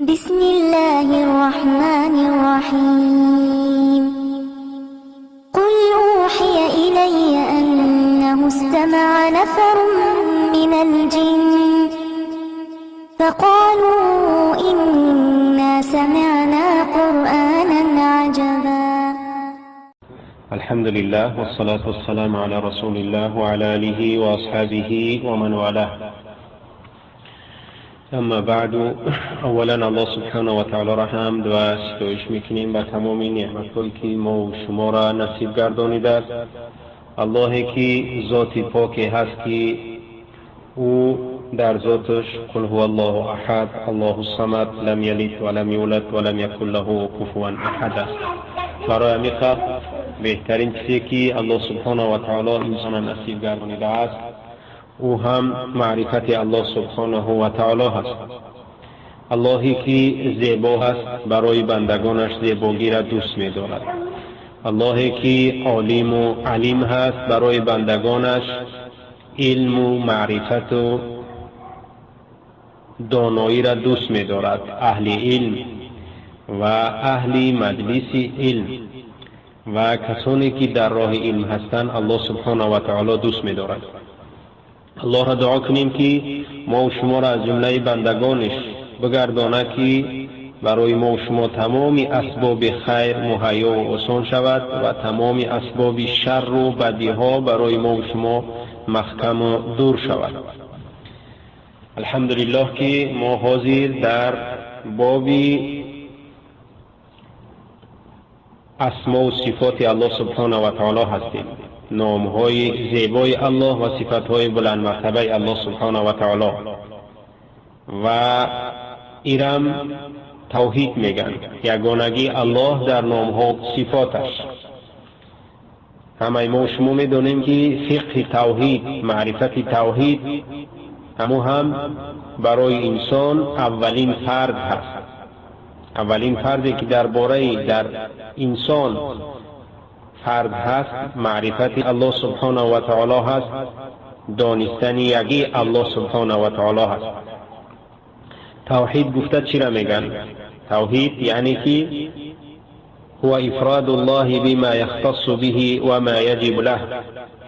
بسم الله الرحمن الرحيم قل أوحي إلي أنه استمع نفر من الجن فقالوا إنا سمعنا قرآنا عجبا. الحمد لله والصلاة والسلام على رسول الله وعلى آله وأصحابه ومن والاه. اما بعد، اولا الله سبحانه و تعالی را حمد و ستایش میکنیم به تمام نعمت‌هایی که ما و شما را نصیب گردانیده است. اللهی که ذاتی پاکی هست که او در ذاتش قل هو الله احد الله الصمد لم یلد ولم یولد ولم یکن له کفوا احد است. برای همین بهترین چیزی که الله سبحانه و تعالی انسان نصیب گردانیده است او هم معرفت الله سبحانه و تعالی هست. اللهی که زیبا هست برای بندگانش زیبایی را دوست می دارد. اللهی که عالم و علیم هست برای بندگانش علم و معرفت و دانایی را دوست می دارد. اهل علم و اهل مجلس علم و کسانی که در راه علم هستند الله سبحانه و تعالی دوست می دارد. الله را دعا کنیم که ما و شما را از جمله بندگانش بگردانه که برای ما و شما تمام اسباب خیر مهیا و آسان شود و تمام اسباب شر و بدی ها برای ما و شما محکم و دور شود. الحمدلله که ما حاضر در باب اسما و صفات الله سبحانه و تعالی هستیم. نامهای زیبای الله و صفتهای بلند مرتبه الله سبحانه و تعالی و ایرم توحید میگن، یگانگی الله در نامها و صفاتش. همه ما شما میدونیم که فقه توحید، معرفت توحید هم برای انسان اولین فرد هست. اولین فردی که درباره در انسان فرد هست معرفت الله سبحانه و تعالی هست، دانستن یکی الله سبحانه و تعالی هست. توحید گفته چی را میگن؟ توحید یعنی که هو افراد الله بما یختص به و ما یجب له،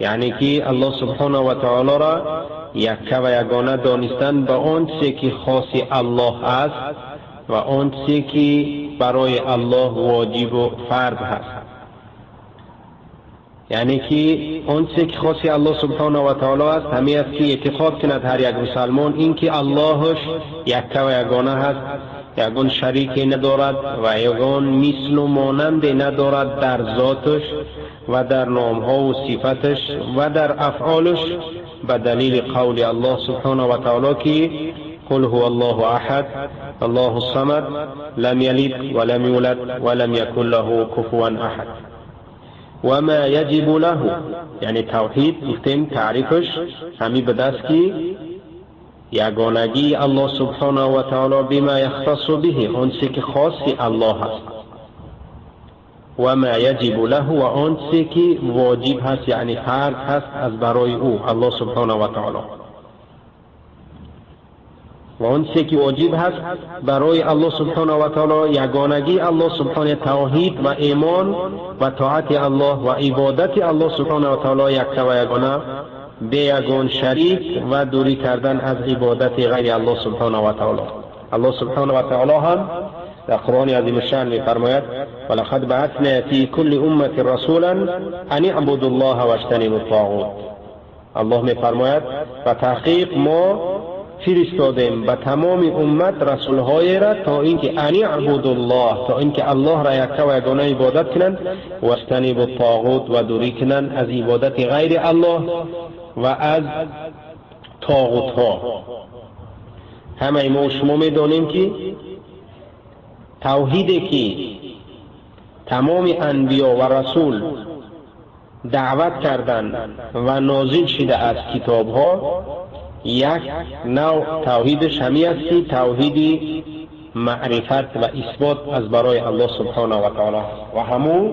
یعنی که الله سبحانه و تعالی را یکه و یگانه دانستن به آن چیزی که خاص الله است و آن چیزی که برای الله واجب و فرض هست. یعنی که آن چیزی که خاص الله سبحانه و تعالی است همین است که اعتقاد کند هر یک مسلمان این که اللهش یکه و یگانه هست، یگان شریکی ندارد و یگان مثل و مانند ندارد در ذاتش و در نامها و صفتش و در افعالش، به دلیل قول الله سبحانه و تعالی که قل هو الله احد الله الصمد لم یلد ولم یولد ولم یکن له کفوا احد. و ما یجب له یعنی توحید گفتیم تعریفش همی به دست که یگانگی الله سبحانه و تعالی بما یختص به، آن چیزی که خاص الله هست. و ما یجب له و آن چیزی که واجب هست یعنی فرض هست از برای او الله سبحانه و تعالی. و آن چیزی که واجب هست برای الله سبحانه و تعالی یگانگی الله سبحانه، توحید و ایمان و طاعت الله و عبادت الله سبحانه و تعالی یکتا و یگانه، به یگان شریک و دوری کردن از عبادت غیر الله سبحانه و تعالی. الله سبحانه و تعالی هم در قرآن عظیم الشأن می‌فرماید ولقد بعثنا فی کل امة رسولا ان اعبدوا الله واجتنبوا الطاغوت. الله می‌فرماید و تحقیق ما فرستادیم به تمام امت رسولهای را تا اینکه ان اعبدوا الله، تا اینکه الله را یکتا و یگانه عبادت کنند و اجتنبوا الطاغوت و دوری کنند از عبادت غیر الله و از طاغوت ها. همه ما شما میدانیم که توحیدی که تمام انبیا و رسول دعوت کردند و نازل شده از کتاب ها، یک نوع توحیدش همی است که توحید معرفت و اثبات از برای الله سبحانه و تعالی و همون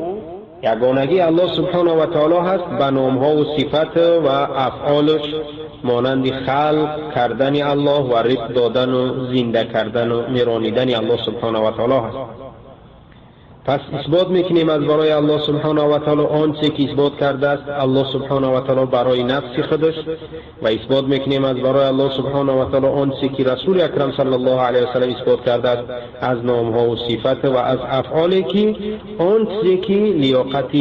یگانگی الله سبحانه و تعالی هست به نامها و صفت و افعالش مانند خلق کردن الله و رزق دادن و زنده کردن و میرانیدن الله سبحانه و تعالی هست. پس اثبات میکنیم از برای الله سبحانه و تعالی آنچه که اثبات کرده است الله سبحانه و تعالی برای نفس خودش، و اثبات میکنیم از برای الله سبحانه و تعالی آنچه که رسول اکرم صلی الله علیه و سلم اثبات کرده است از نامها و صفات و از افعالی که آنچه که لیاقت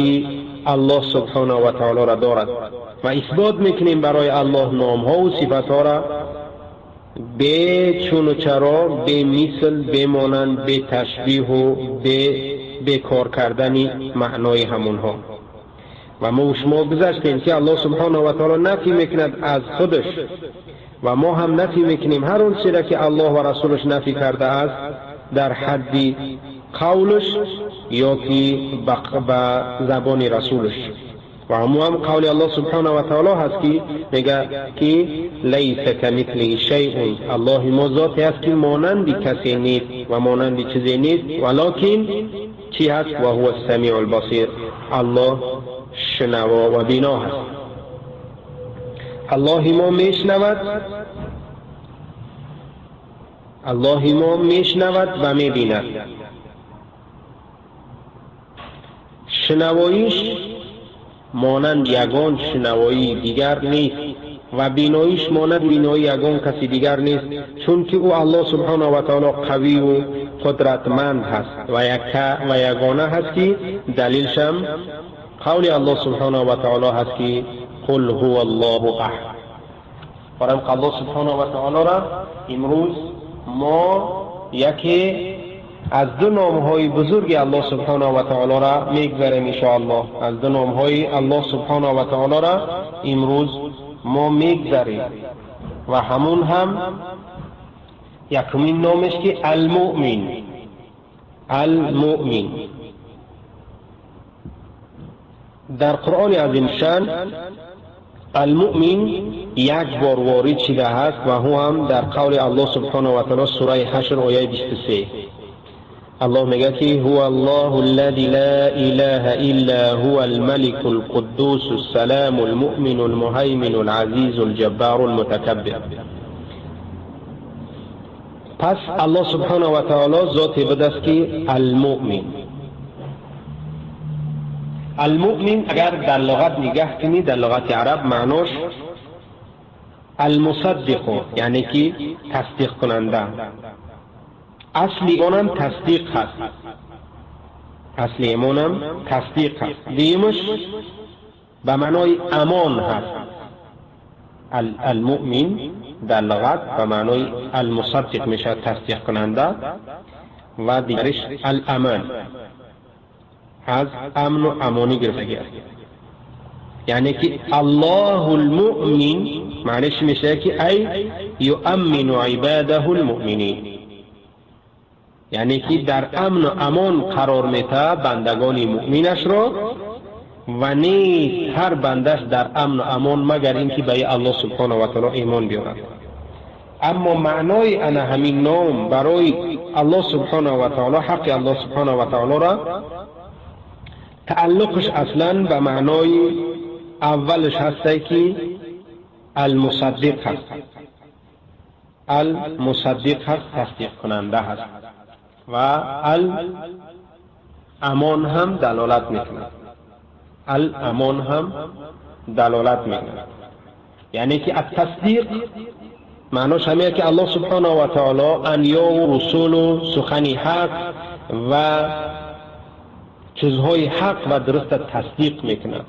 الله سبحانه و تعالی را دارد، و اثبات میکنیم برای الله نامها و صفاتها را به چون و چرا، به مثل، به مانند، به تشبیه و به کار کردن معنای همونها. و ما شما گذاشتیم که الله سبحانه و تعالی نفی میکند از خودش و ما هم نفی میکنیم هر اون چیزی که الله و رسولش نفی کرده است در حد قولش یا که به زبان رسولش. و هم قول الله سبحانه و تعالی هست که میگه که لیس کمثله شیء، الله ما ذاتی هست که مانند کسی نیست و مانند چیزی نیست، ولکن چی هست؟ و هو السمیع البصیر، الله شنوا و بینا هست. الله ما میشنود، الله ما میشنود و میبیند. شنواییش مانند یگان شنوایی دیگر نیست و بیناییش مانند بینایی یگان کسی دیگر نیست، چون که او الله سبحانه و تعالی قوی و قدرتمند هست و یگانه هست که دلیلش هم قول الله سبحانه و تعالی هست که قل هو الله احد. برای الله سبحانه و تعالی را امروز ما یکی از دو نام‌های بزرگ الله سبحانه و تعالی را میگذاریم ان شاء الله. از دو نام‌های الله سبحانه و تعالی را امروز ما میگذاریم و همون هم یکمین نامش که المؤمن. المؤمن در قرآن عظیم شان المؤمن یک بار وارد شده است و هو هم در قول الله سبحانه و تعالی سوره حشر آیه 23. الله میگه که هو الله الذي لا اله الا هو الملك القدوس السلام المؤمن المهيمن العزيز الجبار المتكبر. پس الله سبحانه و تعالی ذاتی بوده است که المؤمن. المؤمن اگر در لغت نگاه کنی در لغت عرب معناش المصدق، یعنی که تصدیق کننده. اصل ایمانم تصدیق هست، اصل ایمانم تصدیق هست. دیمش به معنای امان هست. المؤمن در لغت به معنای المصدق میشه تصدیق کننده و دیگرش الامان از امن و امانی گرفته گرد. یعنی که الله المؤمن معنیش میشه که ای یؤمن عباده المؤمنین، یعنی که در امن و امان قرار میده بندگان مؤمنش را و نیست هر بندش در امن و امان مگر اینکه به الله سبحانه و تعالی ایمان بیارد. اما معنای انا همین نام برای الله سبحانه و تعالی، حق الله سبحانه و تعالی را تعلقش اصلا به معنای اولش هسته که المصدق هست. المصدق هست، تصدیق کننده هست و الامان هم دلالت میکند. الامان هم دلالت میکند، یعنی که التصدیق معناش همه که الله سبحانه و تعالی انبیا و رسول و سخن حق و چیزهای حق و درست تصدیق میکند.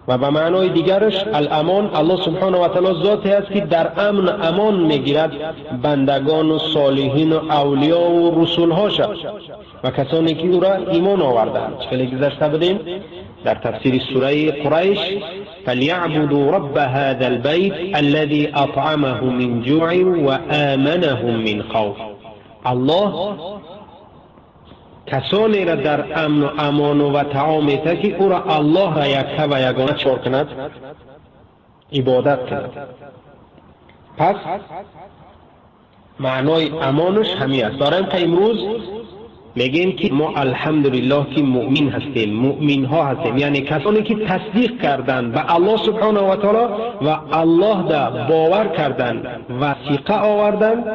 و به معنای دیگرش الامان الله سبحانه و تعالی ذاتی است که در امن امان میگیرد بندگان و صالحین و اولیاء و رسولهاش و کسانی که او را ایمان آوردند. چه گذشته بودیم در تفسیر سوره قریش فلیعبدوا رب هذا البيت الذي اطعمهم من جوع و آمنهم من خوف. الله کسانی را در امن و امان و طعام میده که او را الله را یکتا و یگانه چار کند، عبادت کند. پس معنای امانش همی است. داریم که امروز میگیم که ما الحمدلله که مؤمن هستیم، مؤمن ها هستیم، یعنی کسانی که تصدیق کردند به الله سبحانه و تعالی و الله دا باور کردند و ثقه آوردند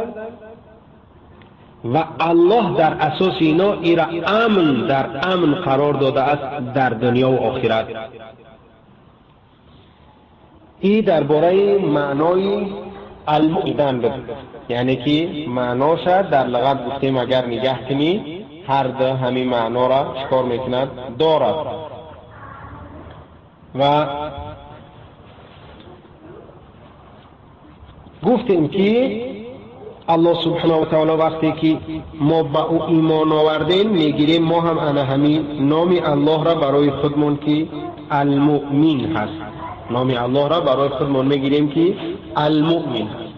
و الله در اساس اینا ایرا امن در امن قرار داده است در دنیا و آخرت. این درباره معنای المؤمن بود، یعنی که معناش در لغت گفتیم اگر نگاه کنی هر ده همین معنا را چکار میکند دارد. و گفتیم که الله سبحانه و تعالی وقتی که ما با او ایمان آوردیم میگیریم ما هم انا همین نام الله را برای خودمون که المؤمن هست، نام الله را برای خودمون میگیریم که المؤمن هست.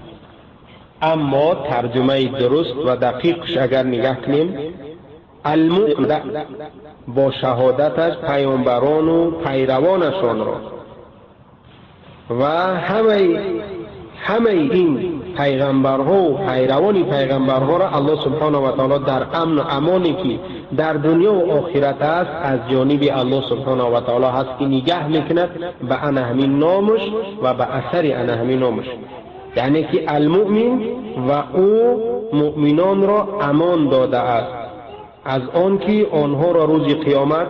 اما ترجمه درست و دقیقش اگر نگاه کنیم المؤمن با شهادتش پیامبران و پیروانشان را و همه این پیغمبرها و پیروان پیغمبرها را الله سبحانه و تعالی در امن و امانی که در دنیا و آخرت است از جانب الله سبحانه و تعالی هست که نگاه میکند به انا همین نامش و به اثر انا همین نامش، یعنی که المؤمن و او مؤمنان را امان داده است از آن که آنها را روز قیامت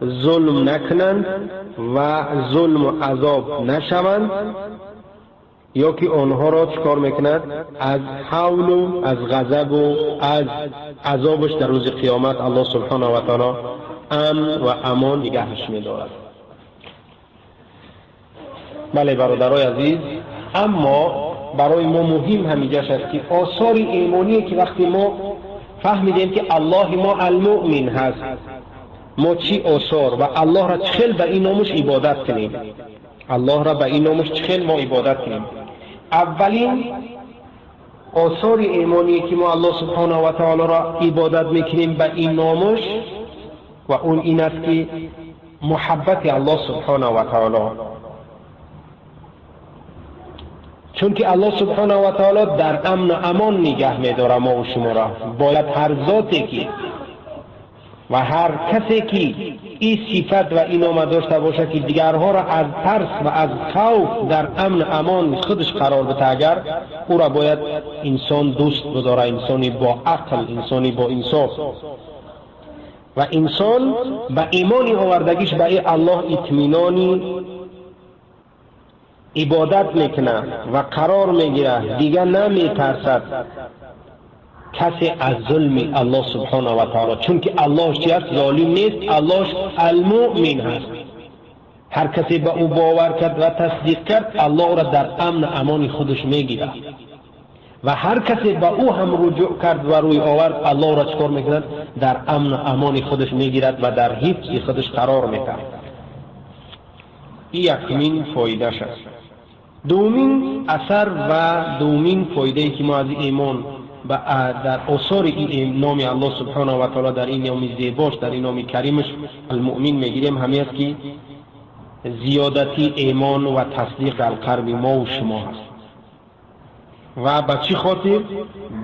ظلم نکنند و ظلم و عذاب نشوند، یا که آنها را چکار میکند از حول و از غضب و از عذابش در روز قیامت الله سبحانه و تعالی امن و امان نگهش می‌دارد. بله برادرای عزیز، اما برای ما مهم همیجاش است که آثار ایمانی که وقتی ما فهمیدیم که الله ما المؤمن هست، ما چی آثار و الله را چخیل به این نامش عبادت کنیم، الله را به این نامش چخیل ما عبادت کنیم. اولین آثار ایمانی که ما الله سبحانه و تعالی را عبادت میکنیم به این نامش و اون این است که محبت الله سبحانه و تعالی، چون که الله سبحانه و تعالی در امن و امان نگه می‌داره ما و شما را. باید هر ذاتی که و هر کسی که این صفت و این نام داشته باشه که دیگرها را از ترس و از خوف در امن و امان خودش قرار بده، اگر او را باید انسان دوست بداره، انسانی با عقل، انسانی با انصاف، و انسان به ایمانی آوردگیش به ای الله اطمینانی عبادت میکنه و قرار میگیره، دیگه نمیترسد کسی از ظلم الله سبحانه و تعالی، چون که الله چیست؟ ظالم نیست، الله المؤمن هست. هر کسی به او باور کرد و تصدیق کرد الله را در امن و امان خودش میگیره و هر کسی به او هم رجوع کرد و روی آورد الله را چکار میکند؟ در امن و امان خودش میگیرد و در حفظ خودش قرار میده. این یکمین فایده است. دومین اثر و دومین فایده که ما از ایمان و در آثار این نام الله سبحانه و تعالی در این نام زیباش، در این نام کریمش المؤمن میگیریم همین است که زیادتی ایمان و تصدیق در قلب ما و شما هست. و به چی خاطر؟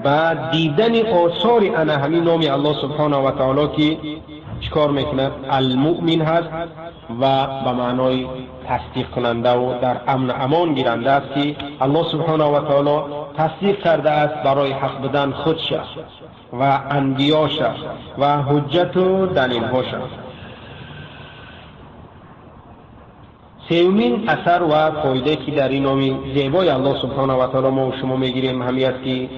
به دیدن آثار انا همین نام الله سبحانه و تعالی که چکار میکند؟ المؤمن هست و به معنای تصدیق کننده و در امن و امان گیرنده است که الله سبحانه و تعالی تصدیق کرده است برای حق بدن خودش و انبیاش و حجت و دلیلهاش. سومین اثر و فایده که در این نام زیبای الله سبحانه و تعالی ما و شما میگیریم همین است که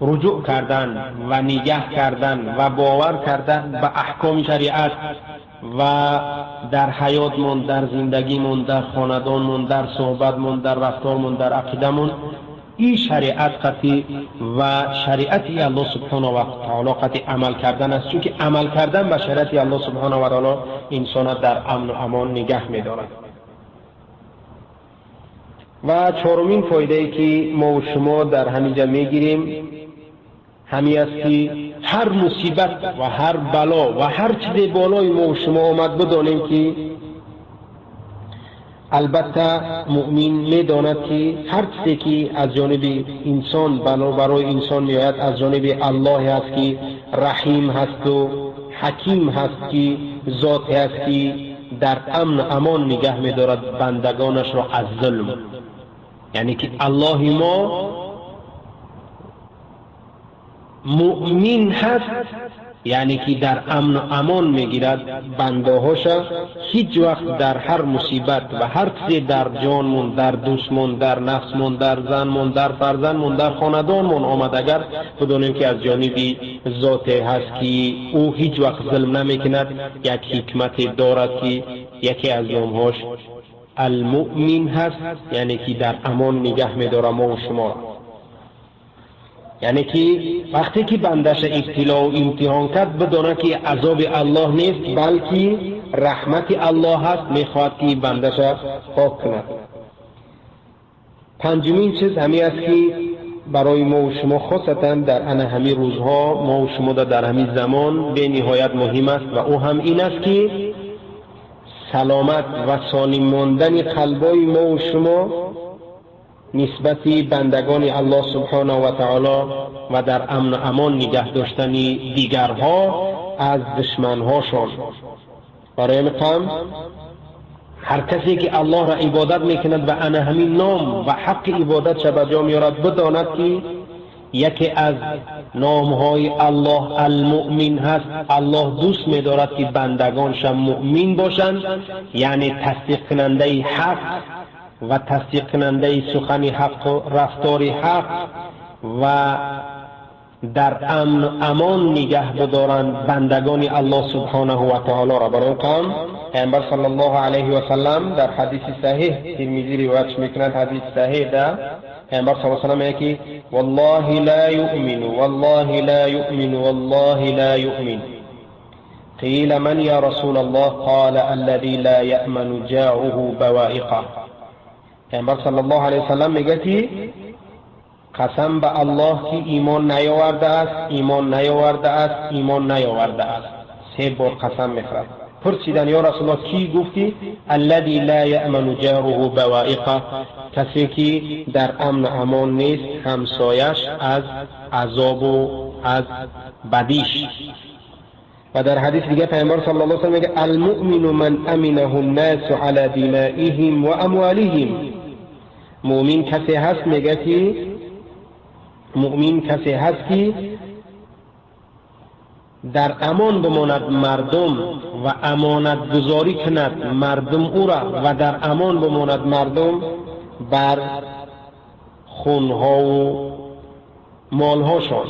رجوع کردن و نگاه کردن و باور کردن به احکام شریعت و در حیاتمون، در زندگیمون، در خاندانمون، در صحبتمون، در رفتارمون، در عقیدمون این شریعت قطعی و شریعتی الله سبحانه و تعالی قطعی عمل کردن است، چون که عمل کردن به شریعتی الله سبحانه و تعالی انسان در امن و امان نگه می‌دارد. و چهارمین فایده ای که ما و شما در همینجا میگیریم همین است که هر مصیبت و هر بلا و هر چیز بالای ما و شما آمد بدانیم که البته مؤمن میداند که هر چیزی که از جانب انسان برای انسان میآید از جانب الله است که رحیم هست و حکیم هست، که ذاتی است که در امن امان نگه می‌دارد بندگانش را از ظلم. یعنی که الله ما مؤمن هست، یعنی که در امن و امان میگیرد بنده‌هاش، هیچ وقت در هر مصیبت و هر چیزی در جانمون، در دوستمون، در نفسمون، در زنمون، در فرزندمون، در خاندانمون آمد، اگر بدونیم که از جانب ذاتی هست که او هیچ وقت ظلم نمیکند، یک حکمت دارد که یکی از نامهاش المؤمن هست، یعنی که در امان نگه می‌داره ما و شما. یعنی که وقتی که بندش ابتلا و امتحان کرد بدونه که عذاب الله نیست بلکه رحمت الله هست، میخواد که بندش پاک کند. پنجمین چیز همی است که برای ما و شما خاصتا در همین روزها ما و شما در همین زمان به نهایت مهم است و او هم این است که سلامت و سالم ماندن قلبای ما و شما نسبت بندگان الله سبحانه و تعالی و در امن و امان نگه داشتن دیگرها از دشمنهاشان. برای مثال هر کسی که الله را عبادت میکند و همین نام و حق عبادت شب جا میارد بداند که یکی از نامهای الله المؤمن هست. الله دوست می‌دارد که بندگانش مؤمن باشند، یعنی تصدیق کننده حق و تصدیق کننده سخن حق و رفتار حق و در امن و امان نگه بدارند بندگان الله سبحانه و تعالی را. برای قام پیامبر صلی الله علیه و سلم در حدیث صحیح ترمذی روایت می‌کند، حدیث صحیح ده پیامبر صلی الله علیه و سلم میگه که والله لا یؤمن والله لا یؤمن والله لا یؤمن. قیل من یا رسول الله؟ قال الذي لا یأمن جاعه بوائقه. پیامبر صلی الله علیه و سلم میگه که قسم به الله که ایمان نیاورده است، ایمان نیاورده است، ایمان نیاورده است. 3 بار قسم میخورد. پرسیدن یا رسول الله کی؟ گفتی الذی لا یأمن جاره بوائقه، کسی که در امن امان نیست همسایش از عذاب و از بدیش. و در حدیث دیگه پیامبر صلی الله علیه و سلم میگه المؤمن من امنه الناس على دمائهم و اموالهم. مؤمن کسی هست، میگه که مؤمن کسی هست که در امان بماند مردم و امانت گذاری کند مردم او را و در امان بماند مردم بر خونها و مالهاشان.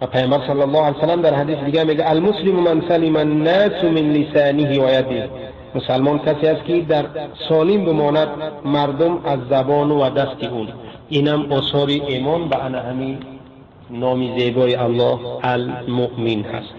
و پیامبر صلی الله علیه و سلم در حدیث دیگه میگه المسلم من سلم الناس من لسانه و یده. مسلمان کسی است که در سالم بماند مردم از زبان و دست اون. اینم آثار ایمان به همین نام زیبای الله المؤمن هست.